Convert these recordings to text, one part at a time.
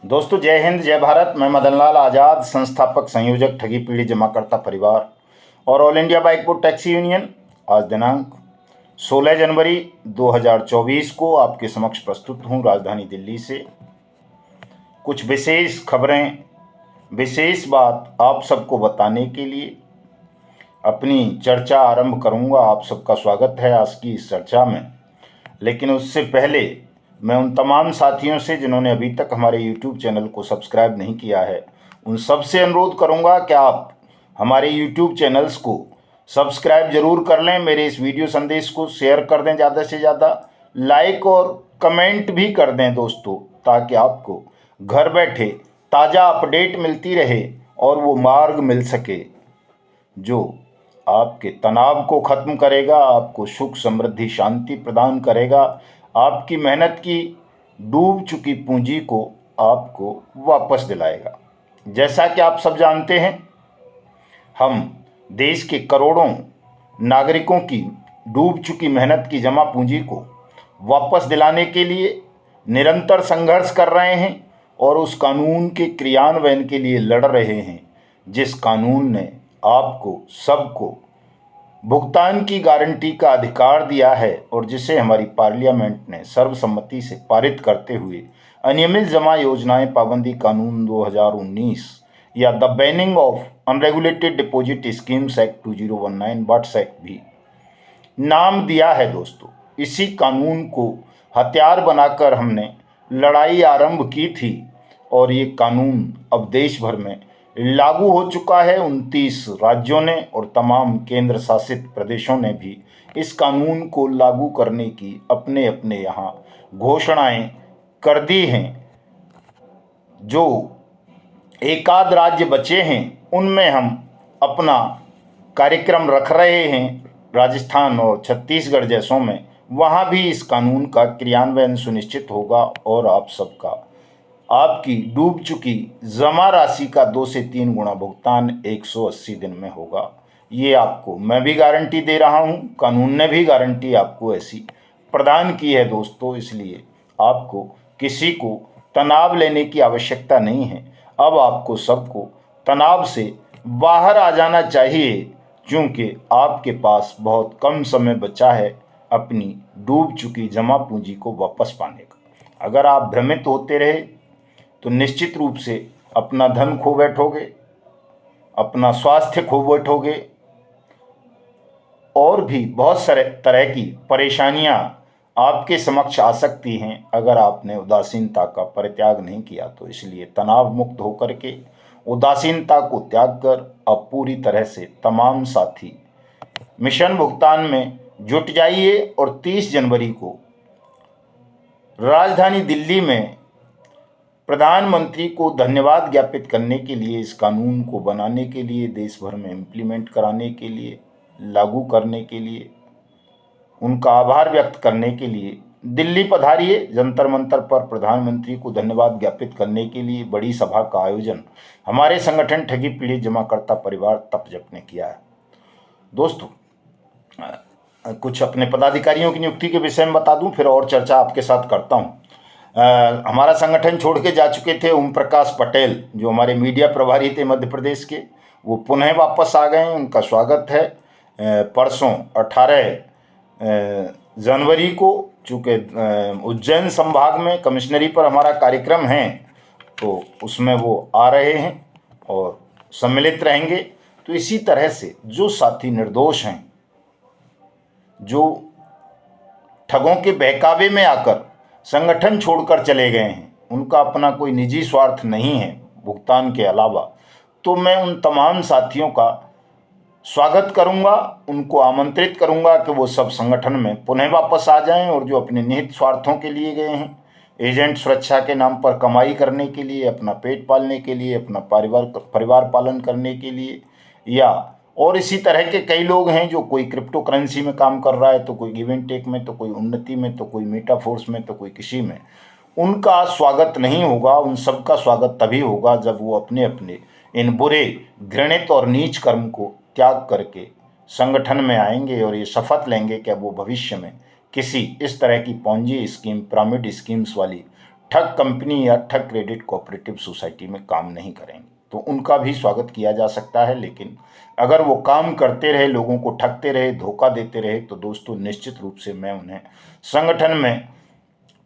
दोस्तों, जय हिंद, जय भारत। मैं मदन लाल आज़ाद, संस्थापक संयोजक ठगी पीढ़ी जमाकर्ता परिवार और ऑल इंडिया बाइकपुर टैक्सी यूनियन। आज दिनांक 16 जनवरी 2024 को आपके समक्ष प्रस्तुत हूँ राजधानी दिल्ली से। कुछ विशेष खबरें, विशेष बात आप सबको बताने के लिए अपनी चर्चा आरंभ करूँगा। आप सबका स्वागत है आज की इस चर्चा में। लेकिन उससे पहले मैं उन तमाम साथियों से जिन्होंने अभी तक हमारे YouTube चैनल को सब्सक्राइब नहीं किया है, उन सबसे अनुरोध करूंगा कि आप हमारे YouTube चैनल्स को सब्सक्राइब जरूर कर लें। मेरे इस वीडियो संदेश को शेयर कर दें, ज़्यादा से ज़्यादा लाइक और कमेंट भी कर दें दोस्तों, ताकि आपको घर बैठे ताज़ा अपडेट मिलती रहे और वो मार्ग मिल सके जो आपके तनाव को ख़त्म करेगा, आपको सुख समृद्धि शांति प्रदान करेगा, आपकी मेहनत की डूब चुकी पूंजी को आपको वापस दिलाएगा। जैसा कि आप सब जानते हैं, हम देश के करोड़ों नागरिकों की डूब चुकी मेहनत की जमा पूंजी को वापस दिलाने के लिए निरंतर संघर्ष कर रहे हैं और उस कानून के क्रियान्वयन के लिए लड़ रहे हैं, जिस कानून ने आपको सबको भुगतान की गारंटी का अधिकार दिया है और जिसे हमारी पार्लियामेंट ने सर्वसम्मति से पारित करते हुए अनियमित जमा योजनाएं पाबंदी कानून 2019 या the banning of unregulated deposit schemes act 2019 BUDS act भी नाम दिया है दोस्तों। इसी कानून को हथियार बनाकर हमने लड़ाई आरंभ की थी और ये कानून अब देश भर में लागू हो चुका है। 29 राज्यों ने और तमाम केंद्र शासित प्रदेशों ने भी इस कानून को लागू करने की अपने अपने यहाँ घोषणाएं कर दी हैं। जो एकाध राज्य बचे हैं उनमें हम अपना कार्यक्रम रख रहे हैं। राजस्थान और छत्तीसगढ़ जैसों में वहाँ भी इस कानून का क्रियान्वयन सुनिश्चित होगा और आप सबका आपकी डूब चुकी जमा राशि का 2 से 3 गुना भुगतान 180 दिन में होगा। ये आपको मैं भी गारंटी दे रहा हूँ, कानून ने भी गारंटी आपको ऐसी प्रदान की है दोस्तों। इसलिए आपको किसी को तनाव लेने की आवश्यकता नहीं है। अब आपको सबको तनाव से बाहर आ जाना चाहिए, क्योंकि आपके पास बहुत कम समय बचा है अपनी डूब चुकी जमा पूंजी को वापस पाने का। अगर आप भ्रमित होते रहे तो निश्चित रूप से अपना धन खो बैठोगे, अपना स्वास्थ्य खो बैठोगे और भी बहुत सारे तरह की परेशानियां आपके समक्ष आ सकती हैं अगर आपने उदासीनता का परित्याग नहीं किया तो। इसलिए तनाव मुक्त होकर के उदासीनता को त्याग कर अब पूरी तरह से तमाम साथी मिशन भुगतान में जुट जाइए और 30 जनवरी को राजधानी दिल्ली में प्रधानमंत्री को धन्यवाद ज्ञापित करने के लिए, इस कानून को बनाने के लिए, देश भर में इम्प्लीमेंट कराने के लिए, लागू करने के लिए, उनका आभार व्यक्त करने के लिए दिल्ली पधारिए। जंतर मंतर पर प्रधानमंत्री को धन्यवाद ज्ञापित करने के लिए बड़ी सभा का आयोजन हमारे संगठन ठगी पीढ़ी जमाकर्ता परिवार तपजप ने किया है। दोस्तों, कुछ अपने पदाधिकारियों की नियुक्ति के विषय में बता दूं, फिर और चर्चा आपके साथ करता हूं। हमारा संगठन छोड़ के जा चुके थे ओम प्रकाश पटेल, जो हमारे मीडिया प्रभारी थे मध्य प्रदेश के, वो पुनः वापस आ गए हैं। उनका स्वागत है। परसों 18 जनवरी को, चूँकि उज्जैन संभाग में कमिश्नरी पर हमारा कार्यक्रम है, तो उसमें वो आ रहे हैं और सम्मिलित रहेंगे। तो इसी तरह से जो साथी निर्दोष हैं, जो ठगों के बहकावे में आकर संगठन छोड़कर चले गए हैं, उनका अपना कोई निजी स्वार्थ नहीं है भुगतान के अलावा, तो मैं उन तमाम साथियों का स्वागत करूंगा, उनको आमंत्रित करूंगा कि वो सब संगठन में पुनः वापस आ जाएं और जो अपने निहित स्वार्थों के लिए गए हैं, एजेंट सुरक्षा के नाम पर कमाई करने के लिए, अपना पेट पालने के लिए, अपना परिवार पालन करने के लिए, या और इसी तरह के कई लोग हैं जो कोई क्रिप्टो करेंसी में काम कर रहा है, तो कोई गिव एंड टेक में, तो कोई उन्नति में, तो कोई मेटाफोर्स में, तो कोई किसी में, उनका स्वागत नहीं होगा। उन सबका स्वागत तभी होगा जब वो अपने अपने इन बुरे, घृणित और नीच कर्म को त्याग करके संगठन में आएंगे और ये शपथ लेंगे कि वो भविष्य में किसी इस तरह की पॉन्जी स्कीम, पिरामिड स्कीम्स वाली ठग कंपनी या ठग क्रेडिट कोऑपरेटिव सोसाइटी में काम नहीं करेंगे, तो उनका भी स्वागत किया जा सकता है। लेकिन अगर वो काम करते रहे, लोगों को ठगते रहे, धोखा देते रहे, तो दोस्तों निश्चित रूप से मैं उन्हें संगठन में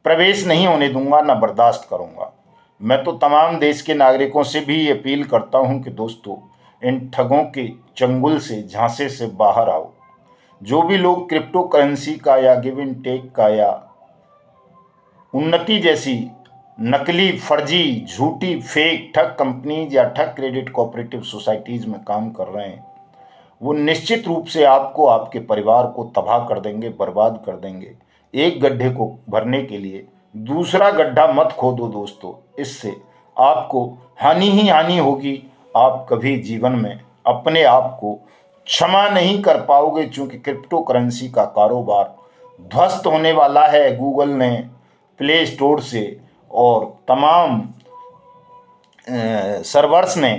प्रवेश नहीं होने दूंगा, ना बर्दाश्त करूंगा। मैं तो तमाम देश के नागरिकों से भी अपील करता हूं कि दोस्तों, इन ठगों के चंगुल से, झांसे से बाहर आओ। जो भी लोग क्रिप्टो करेंसी का या गिव एंड टेक का या उन्नति जैसी नकली, फर्जी, झूठी, फेक ठग कंपनीज या ठग क्रेडिट कोऑपरेटिव सोसाइटीज में काम कर रहे हैं, वो निश्चित रूप से आपको, आपके परिवार को तबाह कर देंगे, बर्बाद कर देंगे। एक गड्ढे को भरने के लिए दूसरा गड्ढा मत खोदो दोस्तों, इससे आपको हानि ही हानि होगी। आप कभी जीवन में अपने आप को क्षमा नहीं कर पाओगे, क्योंकि क्रिप्टो करेंसी का कारोबार ध्वस्त होने वाला है। गूगल ने प्ले स्टोर से और तमाम सर्वर्स ने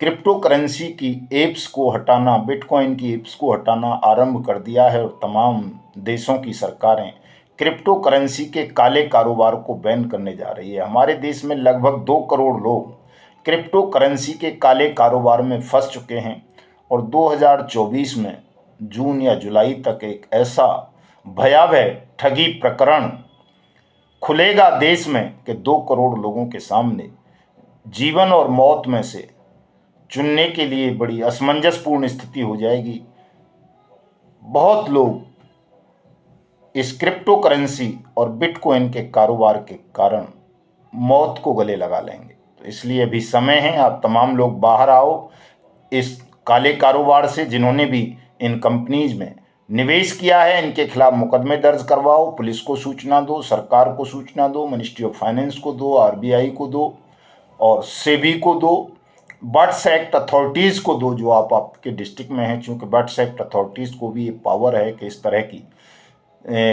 क्रिप्टो करेंसी की एप्स को हटाना, बिटकॉइन की एप्स को हटाना आरंभ कर दिया है, और तमाम देशों की सरकारें क्रिप्टो करेंसी के काले कारोबार को बैन करने जा रही है। हमारे देश में लगभग 2 करोड़ लोग क्रिप्टो करेंसी के काले कारोबार में फंस चुके हैं, और 2024 में जून या जुलाई तक एक ऐसा भयावह ठगी प्रकरण खुलेगा देश में कि 2 करोड़ लोगों के सामने जीवन और मौत में से चुनने के लिए बड़ी असमंजसपूर्ण स्थिति हो जाएगी। बहुत लोग इस क्रिप्टो करेंसी और बिटकॉइन के कारोबार के कारण मौत को गले लगा लेंगे। तो इसलिए अभी समय है, आप तमाम लोग बाहर आओ इस काले कारोबार से। जिन्होंने भी इन कंपनीज में निवेश किया है, इनके खिलाफ मुकदमे दर्ज करवाओ, पुलिस को सूचना दो, सरकार को सूचना दो, मिनिस्ट्री ऑफ फाइनेंस को दो, आरबीआई को दो, और सेबी को दो, बर्ड्स एक्ट अथॉरिटीज़ को दो जो आपके डिस्ट्रिक्ट में है, क्योंकि बर्ड्स एक्ट अथॉरिटीज़ को भी ये पावर है कि इस तरह की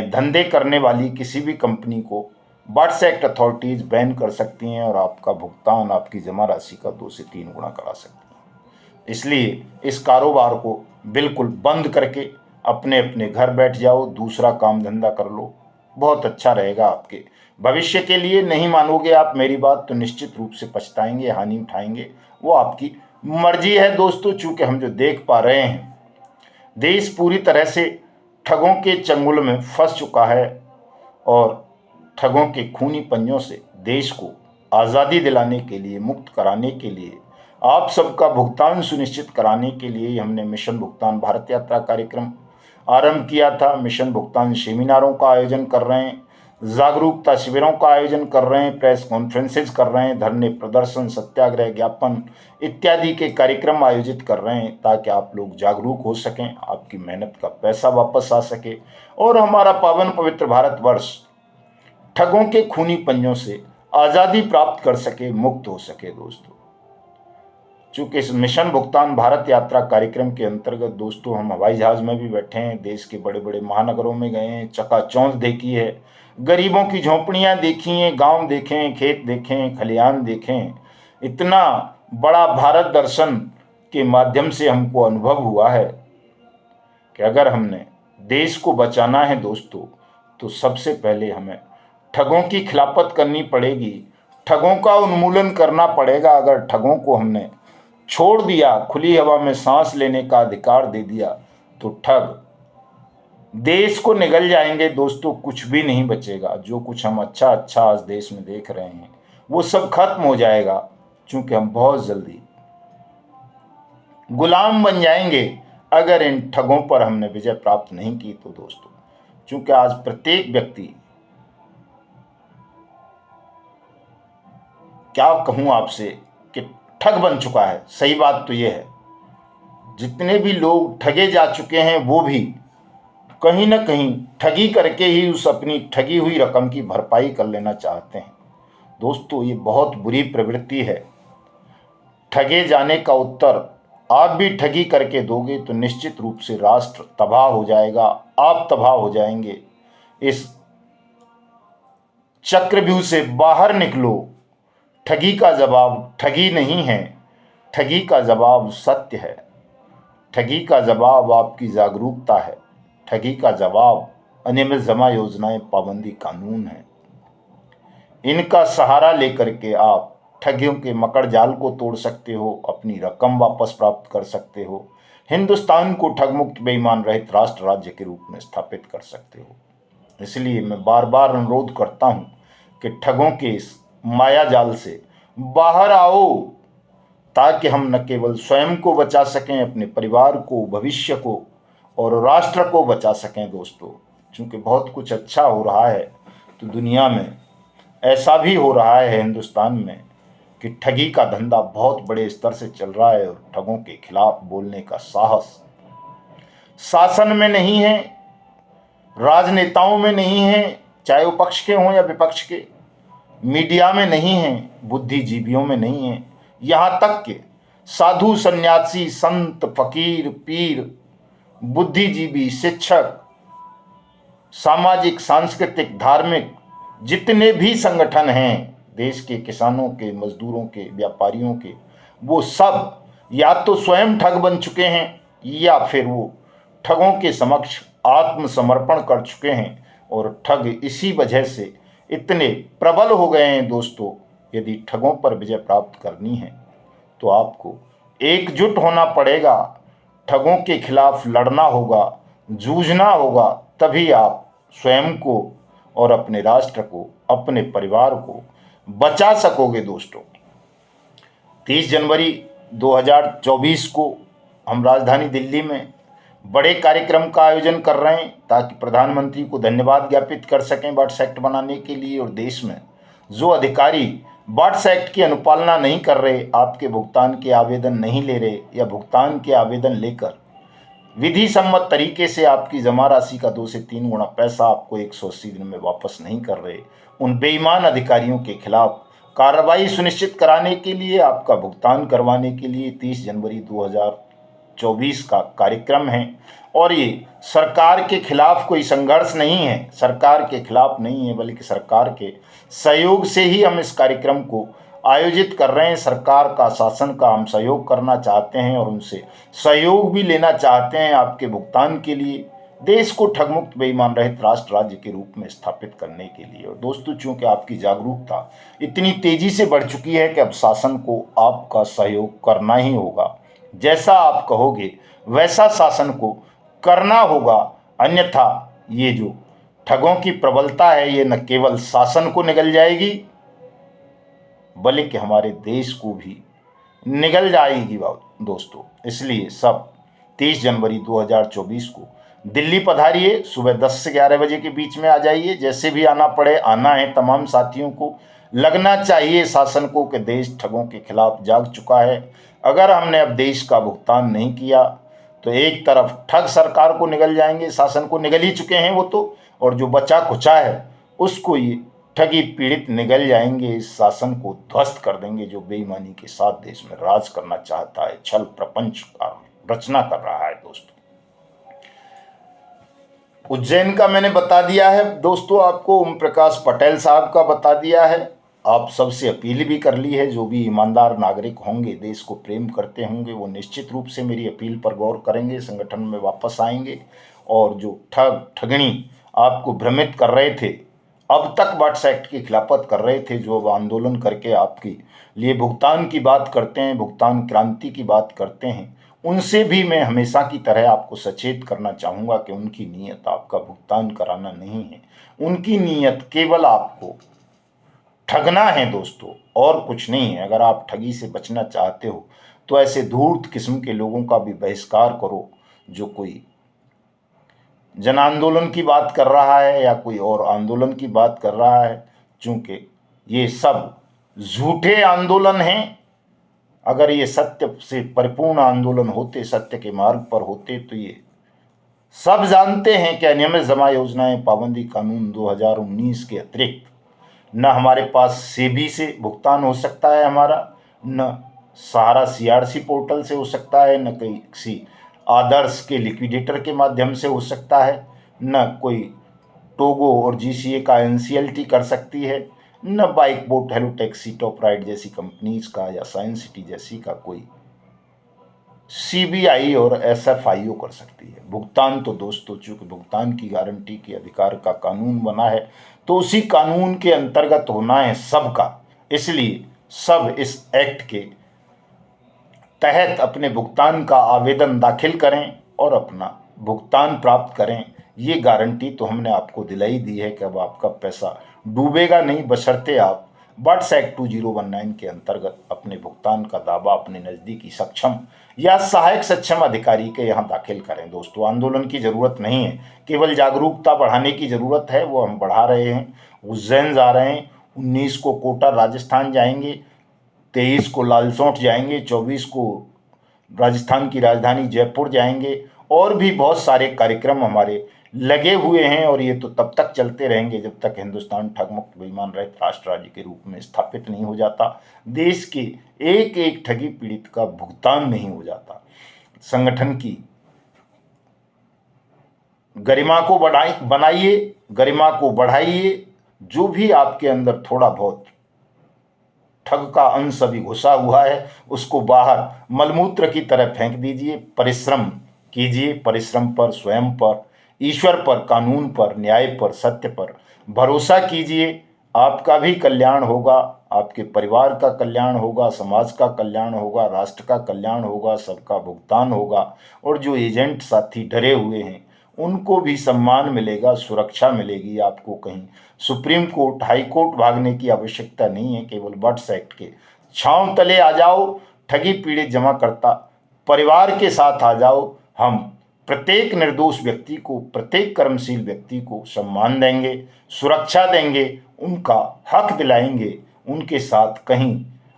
धंधे करने वाली किसी भी कंपनी को बर्ड्स एक्ट अथॉरिटीज़ बैन कर सकती हैं, और आपका भुगतान, आपकी जमा राशि का 2 से 3 गुना करा सकती हैं। इसलिए इस कारोबार को बिल्कुल बंद करके अपने अपने घर बैठ जाओ, दूसरा काम धंधा कर लो, बहुत अच्छा रहेगा आपके भविष्य के लिए। नहीं मानोगे आप मेरी बात तो निश्चित रूप से पछताएंगे, हानि उठाएंगे, वो आपकी मर्जी है दोस्तों। चूँकि हम जो देख पा रहे हैं, देश पूरी तरह से ठगों के चंगुल में फंस चुका है, और ठगों के खूनी पंजों से देश को आज़ादी दिलाने के लिए, मुक्त कराने के लिए, आप सबका भुगतान सुनिश्चित कराने के लिए हमने मिशन भुगतान भारत यात्रा कार्यक्रम आरंभ किया था। मिशन भुगतान सेमिनारों का आयोजन कर रहे हैं, जागरूकता शिविरों का आयोजन कर रहे हैं, प्रेस कॉन्फ्रेंसेज कर रहे हैं, धरने, प्रदर्शन, सत्याग्रह, ज्ञापन इत्यादि के कार्यक्रम आयोजित कर रहे हैं, ताकि आप लोग जागरूक हो सकें, आपकी मेहनत का पैसा वापस आ सके, और हमारा पावन पवित्र भारतवर्ष ठगों के खूनी पंजों से आज़ादी प्राप्त कर सके, मुक्त हो सके दोस्तों। चूँकि इस मिशन भुगतान भारत यात्रा कार्यक्रम के अंतर्गत दोस्तों हम हवाई जहाज़ में भी बैठे हैं, देश के बड़े बड़े महानगरों में गए हैं, चकाचौंध देखी है, गरीबों की झोंपड़ियाँ देखी हैं, गांव देखे हैं, खेत देखे हैं, खलिहान देखे हैं। इतना बड़ा भारत दर्शन के माध्यम से हमको अनुभव हुआ है कि अगर हमने देश को बचाना है दोस्तों, तो सबसे पहले हमें ठगों की खिलाफत करनी पड़ेगी, ठगों का उन्मूलन करना पड़ेगा। अगर ठगों को हमने छोड़ दिया, खुली हवा में सांस लेने का अधिकार दे दिया, तो ठग देश को निगल जाएंगे दोस्तों, कुछ भी नहीं बचेगा। जो कुछ हम अच्छा अच्छा आज देश में देख रहे हैं, वो सब खत्म हो जाएगा, क्योंकि हम बहुत जल्दी गुलाम बन जाएंगे अगर इन ठगों पर हमने विजय प्राप्त नहीं की तो दोस्तों। क्योंकि आज प्रत्येक व्यक्ति, क्या कहूं आपसे, कि ठग बन चुका है। सही बात तो ये है, जितने भी लोग ठगे जा चुके हैं वो भी कहीं ना कहीं ठगी करके ही उस अपनी ठगी हुई रकम की भरपाई कर लेना चाहते हैं दोस्तों। ये बहुत बुरी प्रवृत्ति है। ठगे जाने का उत्तर आप भी ठगी करके दोगे तो निश्चित रूप से राष्ट्र तबाह हो जाएगा, आप तबाह हो जाएंगे। इस चक्रव्यूह से बाहर निकलो। ठगी का जवाब ठगी नहीं है, ठगी का जवाब सत्य है, ठगी का जवाब आपकी जागरूकता है, ठगी का जवाब अनियमित जमा योजनाएं, पाबंदी कानून है। इनका सहारा लेकर के आप ठगियों के मकड़ जाल को तोड़ सकते हो, अपनी रकम वापस प्राप्त कर सकते हो, हिंदुस्तान को ठगमुक्त बेईमान रहित राष्ट्र राज्य के रूप में स्थापित कर सकते हो। इसलिए मैं बार बार अनुरोध करता हूं कि ठगों के इस माया जाल से बाहर आओ, ताकि हम न केवल स्वयं को बचा सकें, अपने परिवार को, भविष्य को और राष्ट्र को बचा सकें दोस्तों। क्योंकि बहुत कुछ अच्छा हो रहा है तो दुनिया में ऐसा भी हो रहा है हिंदुस्तान में कि ठगी का धंधा बहुत बड़े स्तर से चल रहा है और ठगों के खिलाफ बोलने का साहस शासन में नहीं है, राजनेताओं में नहीं है, चाहे वो पक्ष के हों या विपक्ष के, मीडिया में नहीं है, बुद्धिजीवियों में नहीं है, यहाँ तक कि साधु सन्यासी संत फकीर पीर बुद्धिजीवी शिक्षक सामाजिक सांस्कृतिक धार्मिक जितने भी संगठन हैं देश के, किसानों के, मजदूरों के, व्यापारियों के, वो सब या तो स्वयं ठग बन चुके हैं या फिर वो ठगों के समक्ष आत्मसमर्पण कर चुके हैं और ठग इसी वजह से इतने प्रबल हो गए हैं दोस्तों। यदि ठगों पर विजय प्राप्त करनी है तो आपको एकजुट होना पड़ेगा, ठगों के खिलाफ लड़ना होगा, जूझना होगा, तभी आप स्वयं को और अपने राष्ट्र को, अपने परिवार को बचा सकोगे दोस्तों। 30 जनवरी 2024 को हम राजधानी दिल्ली में बड़े कार्यक्रम का आयोजन कर रहे हैं ताकि प्रधानमंत्री को धन्यवाद ज्ञापित कर सकें वाट्स एक्ट बनाने के लिए। और देश में जो अधिकारी वाट्स एक्ट की अनुपालना नहीं कर रहे, आपके भुगतान के आवेदन नहीं ले रहे या भुगतान के आवेदन लेकर विधि सम्मत तरीके से आपकी जमा राशि का 2 से 3 गुना पैसा आपको 180 दिन में वापस नहीं कर रहे, उन बेईमान अधिकारियों के खिलाफ कार्रवाई सुनिश्चित कराने के लिए, आपका भुगतान करवाने के लिए 30 जनवरी 2024 का कार्यक्रम है। और ये सरकार के खिलाफ कोई संघर्ष नहीं है, सरकार के खिलाफ नहीं है, बल्कि सरकार के सहयोग से ही हम इस कार्यक्रम को आयोजित कर रहे हैं। सरकार का, शासन का हम सहयोग करना चाहते हैं और उनसे सहयोग भी लेना चाहते हैं आपके भुगतान के लिए, देश को ठगमुक्त बेईमान रहित राष्ट्र राज्य के रूप में स्थापित करने के लिए। और दोस्तों, चूंकि आपकी जागरूकता इतनी तेजी से बढ़ चुकी है कि अब शासन को आपका सहयोग करना ही होगा। जैसा आप कहोगे वैसा शासन को करना होगा, अन्यथा ये जो ठगों की प्रबलता है ये न केवल शासन को निगल जाएगी बल्कि हमारे देश को भी निगल जाएगी दोस्तों। इसलिए सब 30 जनवरी 2024 को दिल्ली पधारिए, सुबह 10 से 11 बजे के बीच में आ जाइए, जैसे भी आना पड़े आना है। तमाम साथियों को लगना चाहिए शासन को कि देश ठगों के खिलाफ जाग चुका है। अगर हमने अब देश का भुगतान नहीं किया तो एक तरफ ठग सरकार को निगल जाएंगे, शासन को निगल ही चुके हैं वो तो, और जो बचा खुचा है उसको ये ठगी पीड़ित निगल जाएंगे, इस शासन को ध्वस्त कर देंगे जो बेईमानी के साथ देश में राज करना चाहता है, छल प्रपंच का रचना कर रहा है दोस्तों। उज्जैन का मैंने बता दिया है दोस्तों, आपको ओम प्रकाश पटेल साहब का बता दिया है। आप सबसे अपील भी कर ली है, जो भी ईमानदार नागरिक होंगे, देश को प्रेम करते होंगे, वो निश्चित रूप से मेरी अपील पर गौर करेंगे, संगठन में वापस आएंगे। और जो ठगनी आपको भ्रमित कर रहे थे, अब तक वाट्स एक्ट की खिलाफत कर रहे थे, जो अब आंदोलन करके आपके लिए भुगतान की बात करते हैं, भुगतान क्रांति की बात करते हैं, उनसे भी मैं हमेशा की तरह आपको सचेत करना चाहूँगा कि उनकी नीयत आपका भुगतान कराना नहीं है। उनकी नीयत केवल आपको ठगना है दोस्तों, और कुछ नहीं है। अगर आप ठगी से बचना चाहते हो तो ऐसे धूर्त किस्म के लोगों का भी बहिष्कार करो, जो कोई जन आंदोलन की बात कर रहा है या कोई और आंदोलन की बात कर रहा है, चूँकि ये सब झूठे आंदोलन हैं। अगर ये सत्य से परिपूर्ण आंदोलन होते, सत्य के मार्ग पर होते, तो ये सब जानते हैं कि अनियमित जमा योजनाएं पाबंदी कानून 2019 के अतिरिक्त न हमारे पास सेबी से भुगतान हो सकता है हमारा, न सहारा सीआरसी पोर्टल से हो सकता है, न किसी आदर्श के लिक्विडेटर के माध्यम से हो सकता है, न कोई टोगो और जीसीए का एनसीएलटी कर सकती है, न bike boat hello taxi top ride जैसी कंपनीज का या साइंस सिटी जैसी का कोई सीबीआई और एसएफआईओ कर सकती है। भुगतान तो दोस्तों, चूंकि भुगतान की गारंटी के अधिकार का कानून बना है, तो उसी कानून के अंतर्गत होना है सबका। इसलिए सब इस एक्ट के तहत अपने भुगतान का आवेदन दाखिल करें और अपना भुगतान प्राप्त करें। ये गारंटी तो हमने आपको दिलाई दी है कि अब आपका पैसा डूबेगा नहीं, बशर्ते आप बर्ड्स एक्ट 2019 के अंतर्गत अपने भुगतान का दावा अपने नज़दीकी सक्षम या सहायक सक्षम अधिकारी के यहाँ दाखिल करें। दोस्तों, आंदोलन की ज़रूरत नहीं है, केवल जागरूकता बढ़ाने की ज़रूरत है। वो हम बढ़ा रहे हैं। उज्जैन जा रहे हैं, 19 को कोटा राजस्थान जाएंगे, 23 को लालसोट जाएंगे, 24 को राजस्थान की राजधानी जयपुर जाएंगे, और भी बहुत सारे कार्यक्रम हमारे लगे हुए हैं। और ये तो तब तक चलते रहेंगे जब तक हिंदुस्तान ठगमुक्त बेईमान रहित राष्ट्र राज्य के रूप में स्थापित नहीं हो जाता, देश के एक एक ठगी पीड़ित का भुगतान नहीं हो जाता। संगठन की गरिमा को बनाइए, गरिमा को बढ़ाइए। जो भी आपके अंदर थोड़ा बहुत ठग का अंश अभी घुसा हुआ है, उसको बाहर मलमूत्र की तरह फेंक दीजिए। परिश्रम कीजिए, परिश्रम पर, स्वयं पर, ईश्वर पर, कानून पर, न्याय पर, सत्य पर भरोसा कीजिए। आपका भी कल्याण होगा, आपके परिवार का कल्याण होगा, समाज का कल्याण होगा, राष्ट्र का कल्याण होगा, सबका भुगतान होगा। और जो एजेंट साथी डरे हुए हैं उनको भी सम्मान मिलेगा, सुरक्षा मिलेगी। आपको कहीं सुप्रीम कोर्ट, हाई कोर्ट भागने की आवश्यकता नहीं है। केवल बर्ड्स एक्ट के छांव तले आ जाओ, ठगी पीड़ित जमाकर्ता परिवार के साथ आ जाओ। हम प्रत्येक निर्दोष व्यक्ति को, प्रत्येक कर्मशील व्यक्ति को सम्मान देंगे, सुरक्षा देंगे, उनका हक दिलाएंगे, उनके साथ कहीं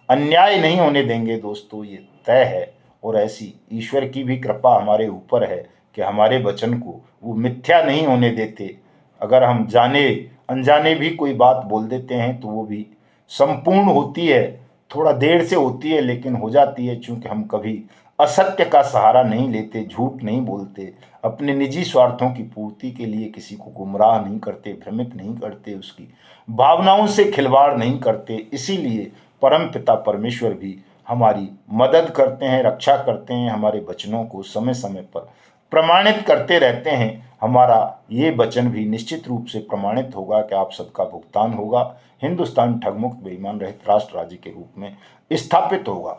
अन्याय नहीं होने देंगे। दोस्तों, ये तय है। और ऐसी ईश्वर की भी कृपा हमारे ऊपर है कि हमारे वचन को वो मिथ्या नहीं होने देते। अगर हम जाने अनजाने भी कोई बात बोल देते हैं तो वो भी संपूर्ण होती है, थोड़ा देर से होती है लेकिन हो जाती है। चूंकि हम कभी असत्य का सहारा नहीं लेते, झूठ नहीं बोलते, अपने निजी स्वार्थों की पूर्ति के लिए किसी को गुमराह नहीं करते, भ्रमित नहीं करते, उसकी भावनाओं से खिलवाड़ नहीं करते। इसीलिए परम पिता परमेश्वर भी हमारी मदद करते हैं, रक्षा करते हैं, हमारे वचनों को समय समय पर प्रमाणित करते रहते हैं। हमारा ये वचन भी निश्चित रूप से प्रमाणित होगा कि आप सबका भुगतान होगा, हिंदुस्तान ठगमुक्त बेईमान रहित राष्ट्र राज्य के रूप में स्थापित होगा।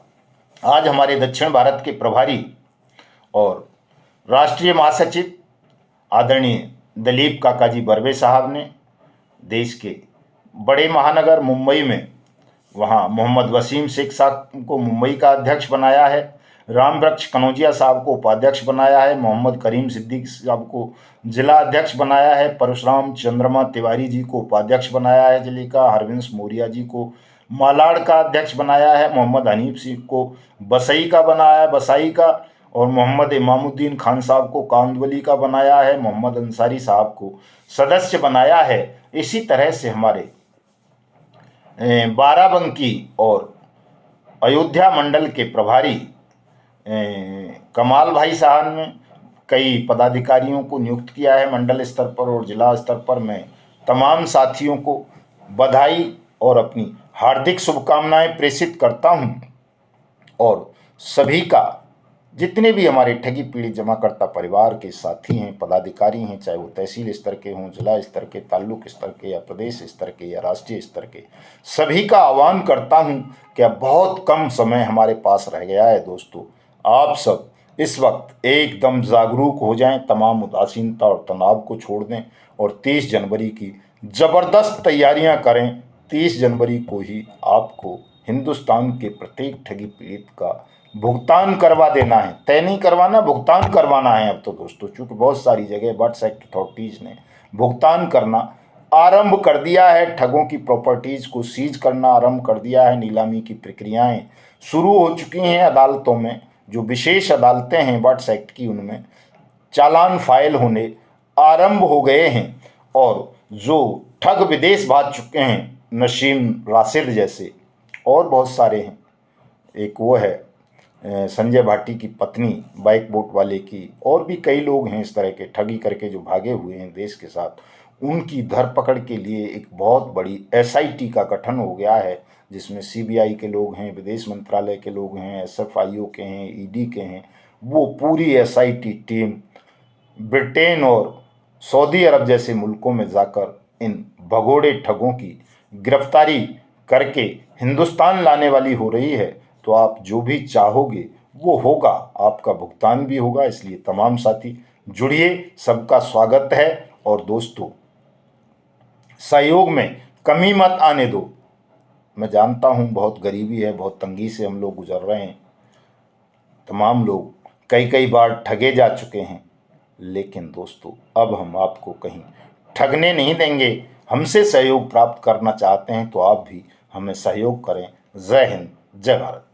आज हमारे दक्षिण भारत के प्रभारी और राष्ट्रीय महासचिव आदरणीय दिलीप काकाजी बर्वे साहब ने देश के बड़े महानगर मुंबई में, वहाँ मोहम्मद वसीम शेख साहब को मुंबई का अध्यक्ष बनाया है, रामवृक्ष कनौजिया साहब को उपाध्यक्ष बनाया है, मोहम्मद करीम सिद्दीकी साहब को जिला अध्यक्ष बनाया है, परशुराम चंद्रमा तिवारी जी को उपाध्यक्ष बनाया है जिले का, हरविंश मौर्या जी को मालाड का अध्यक्ष बनाया है, मोहम्मद हनीफ सिंह को बसई का बनाया है, बसाई का, और मोहम्मद इमामुद्दीन खान साहब को कांदवली का बनाया है, मोहम्मद अंसारी साहब को सदस्य बनाया है। इसी तरह से हमारे बाराबंकी और अयोध्या मंडल के प्रभारी कमाल भाई साहब ने कई पदाधिकारियों को नियुक्त किया है मंडल स्तर पर और जिला स्तर पर। मैं तमाम साथियों को बधाई और अपनी हार्दिक शुभकामनाएं प्रेषित करता हूं। और सभी का, जितने भी हमारे ठगी पीड़ित जमाकर्ता परिवार के साथी हैं, पदाधिकारी हैं, चाहे वो तहसील स्तर के हों, जिला स्तर के, ताल्लुक स्तर के, या प्रदेश स्तर के, या राष्ट्रीय स्तर के, सभी का आह्वान करता हूं कि अब बहुत कम समय हमारे पास रह गया है। दोस्तों, आप सब इस वक्त एकदम जागरूक हो जाएं, तमाम उदासीनता और तनाव को छोड़ दें और 30 जनवरी की ज़बरदस्त तैयारियां करें। 30 जनवरी को ही आपको हिंदुस्तान के प्रत्येक ठगी पीड़ित का भुगतान करवा देना है। तय नहीं करवाना, भुगतान करवाना है अब तो दोस्तों। चूँकि बहुत सारी जगह बर्ड्स एक्ट अथॉरिटीज़ ने भुगतान करना आरंभ कर दिया है, ठगों की प्रॉपर्टीज़ को सीज करना आरंभ कर दिया है, नीलामी की प्रक्रियाएं शुरू हो चुकी हैं अदालतों में। जो विशेष अदालतें हैं बर्ड्स एक्ट की, उनमें चालान फाइल होने आरंभ हो गए हैं। और जो ठग विदेश भाग चुके हैं, नसीम राशिद जैसे और बहुत सारे हैं, एक वो है संजय भाटी की पत्नी बाइक बोट वाले की, और भी कई लोग हैं इस तरह के ठगी करके जो भागे हुए हैं देश के साथ। उनकी धरपकड़ के लिए एक बहुत बड़ी एसआईटी का गठन हो गया है, जिसमें सीबीआई के लोग हैं, विदेश मंत्रालय के लोग हैं, एसएफआईओ के हैं, ईडी के हैं, वो पूरी एसआईटी टीम ब्रिटेन और सऊदी अरब जैसे मुल्कों में जाकर इन भगोड़े ठगों की गिरफ्तारी करके हिंदुस्तान लाने वाली हो रही है। तो आप जो भी चाहोगे वो होगा, आपका भुगतान भी होगा। इसलिए तमाम साथी जुड़िए, सबका स्वागत है। और दोस्तों, सहयोग में कमी मत आने दो। मैं जानता हूँ बहुत गरीबी है, बहुत तंगी से हम लोग गुजर रहे हैं, तमाम लोग कई कई बार ठगे जा चुके हैं, लेकिन दोस्तों अब हम आपको कहीं ठगने नहीं देंगे। हमसे सहयोग प्राप्त करना चाहते हैं तो आप भी हमें सहयोग करें। जय हिंद, जय भारत।